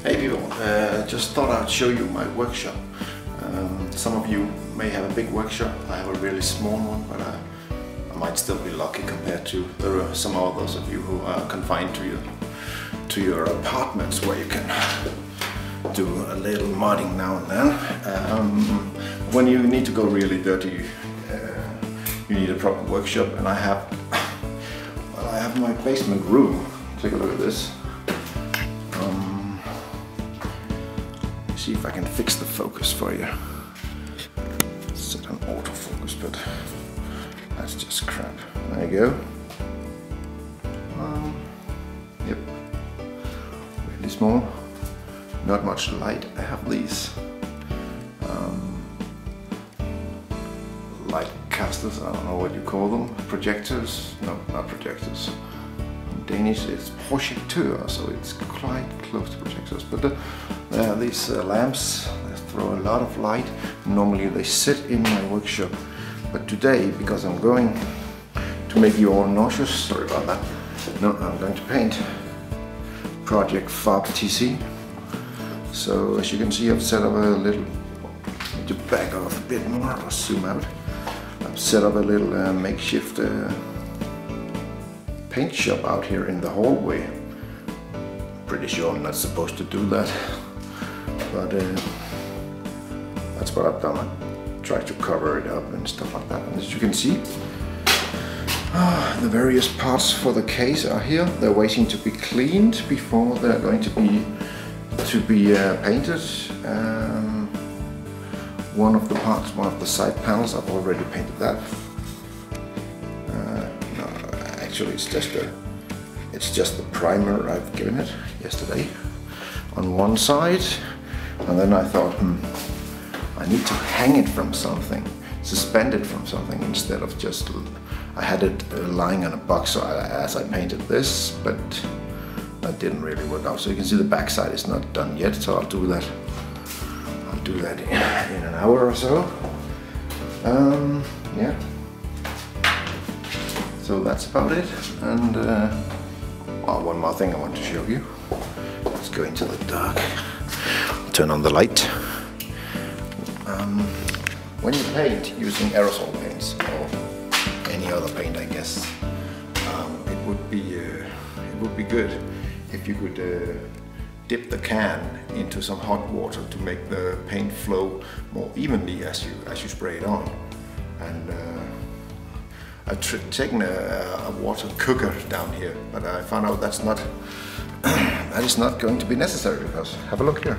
Hey people, just thought I'd show you my workshop. Some of you may have a big workshop. I have a really small one, but I might still be lucky compared to some others of you who are confined to your apartments where you can do a little modding now and then. When you need to go really dirty, you need a proper workshop, and I have my basement room. Take a look at this. See if I can fix the focus for you. Set on autofocus, but that's just crap. There you go. Yep. Really small. Not much light. I have these light casters. I don't know what you call them. Projectors? No, not projectors. In Danish it's projecteur, so it's quite close to projectors. But these lamps, they throw a lot of light. Normally they sit in my workshop, but today, because I'm going to make you all nauseous, sorry about that, no, I'm going to paint project F.O.B TC. So as you can see, I've set up a little, to back off a bit more, I'll zoom out. I've set up a little makeshift paint shop out here in the hallway. Pretty sure I'm not supposed to do that, but that's what I've done. I tried to cover it up and stuff like that. And as you can see, the various parts for the case are here. They're waiting to be cleaned before they're going to be painted. One of the parts, one of the side panels, I've already painted that. No, actually, it's just the primer I've given it yesterday on one side, and then I thought, I need to hang it from something, suspend it from something instead of just. I had it lying on a box as I painted this, but that didn't really work out. So you can see the back side is not done yet, so I'll do that. I'll do that in an hour or so. Yeah. So that's about it. And well, one more thing I want to show you. Let's go into the dark. Turn on the light. When you paint using aerosol paints or any other paint, I guess, it would be good if you could dip the can into some hot water to make the paint flow more evenly as you spray it on. And I've taken a water cooker down here, but I found out that is not going to be necessary, because have a look here.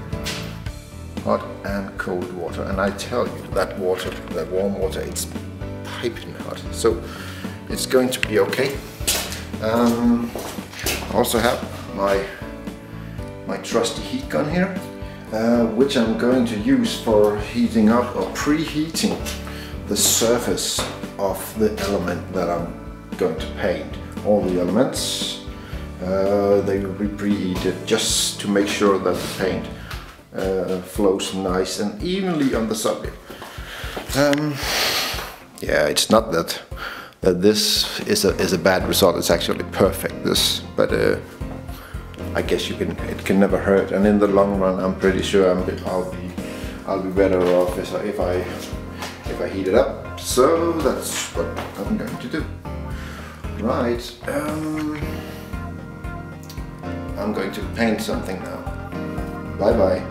Hot and cold water, and I tell you, that water, that warm water, it's piping hot, so it's going to be okay. I also have my trusty heat gun here, which I'm going to use for heating up or preheating the surface of the element that I'm going to paint. All the elements, they will be preheated just to make sure that the paint flows nice and evenly on the subject. Yeah, it's not that this is a bad result. It's actually perfect. But I guess it can never hurt. And in the long run, I'm pretty sure I'll be better off if I heat it up. So that's what I'm going to do. Right. I'm going to paint something now. Bye bye.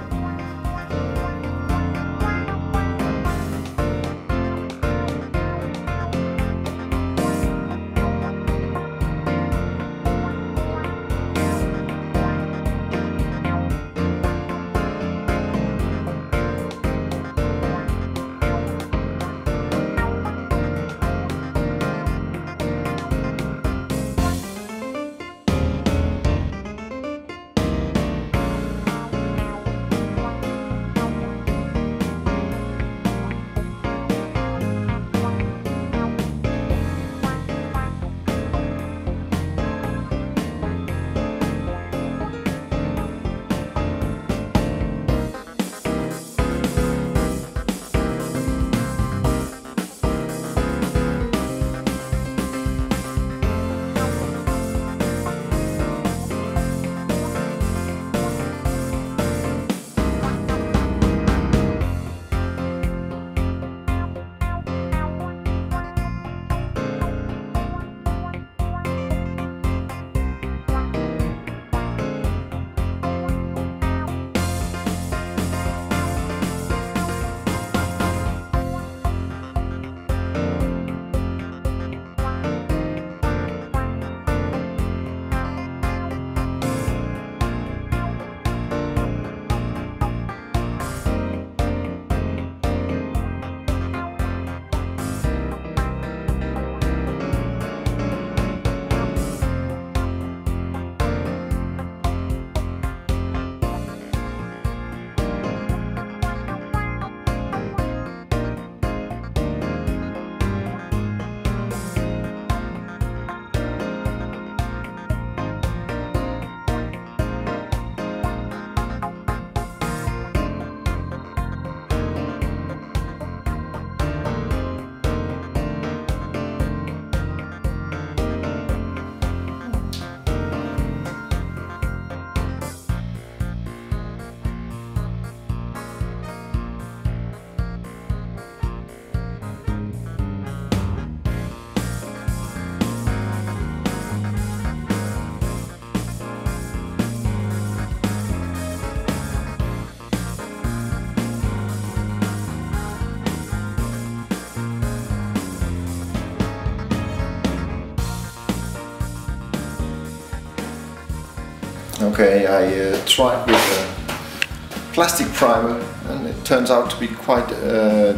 Okay, I tried with a plastic primer, and it turns out to be quite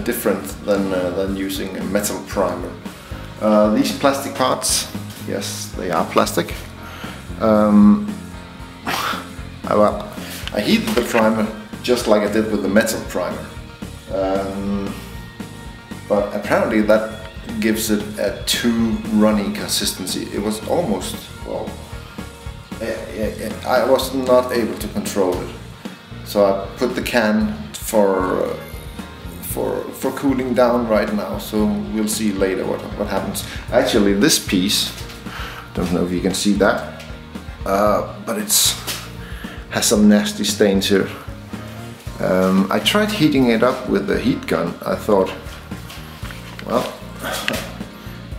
different than using a metal primer. These plastic parts, yes, they are plastic. I heated the primer just like I did with the metal primer, but apparently that gives it a too runny consistency. It was almost, well, I was not able to control it. So I put the can for cooling down right now, so we'll see later what happens. Actually, this piece, don't know if you can see that, but has some nasty stains here. I tried heating it up with the heat gun. I thought, well,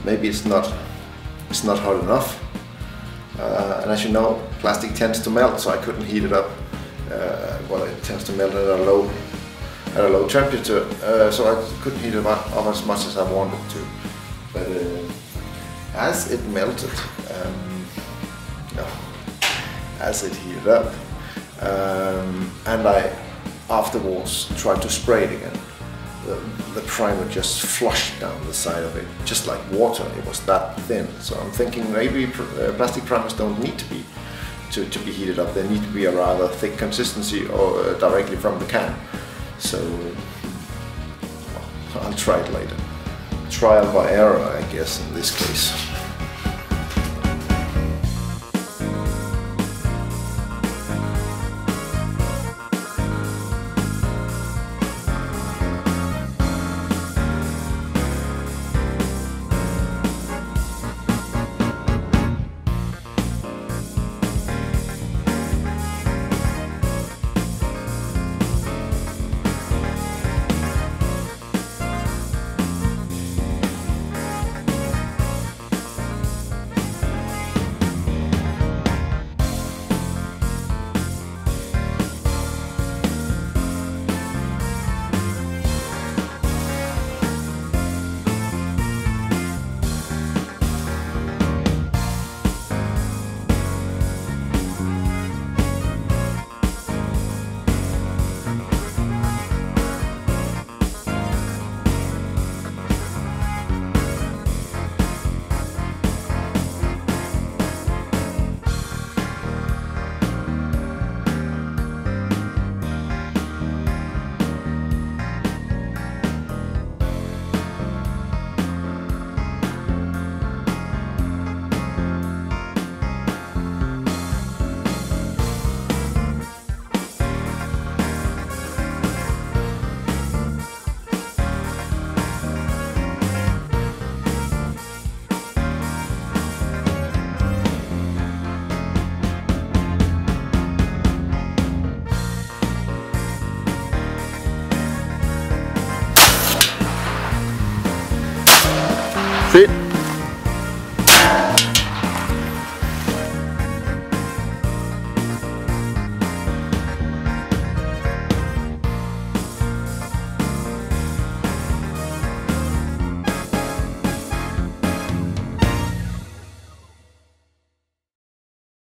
maybe it's not hot enough. And as you know, plastic tends to melt, so I couldn't heat it up. Well, it tends to melt at a low temperature, so I couldn't heat it up as much as I wanted to. But as it melted, as it heated up, and I afterwards tried to spray it again, the primer just flushed down the side of it, just like water. It was that thin. So I'm thinking maybe plastic primers don't need to be heated up. They need to be a rather thick consistency, or directly from the can. So well, I'll try it later. Trial by error, I guess, in this case.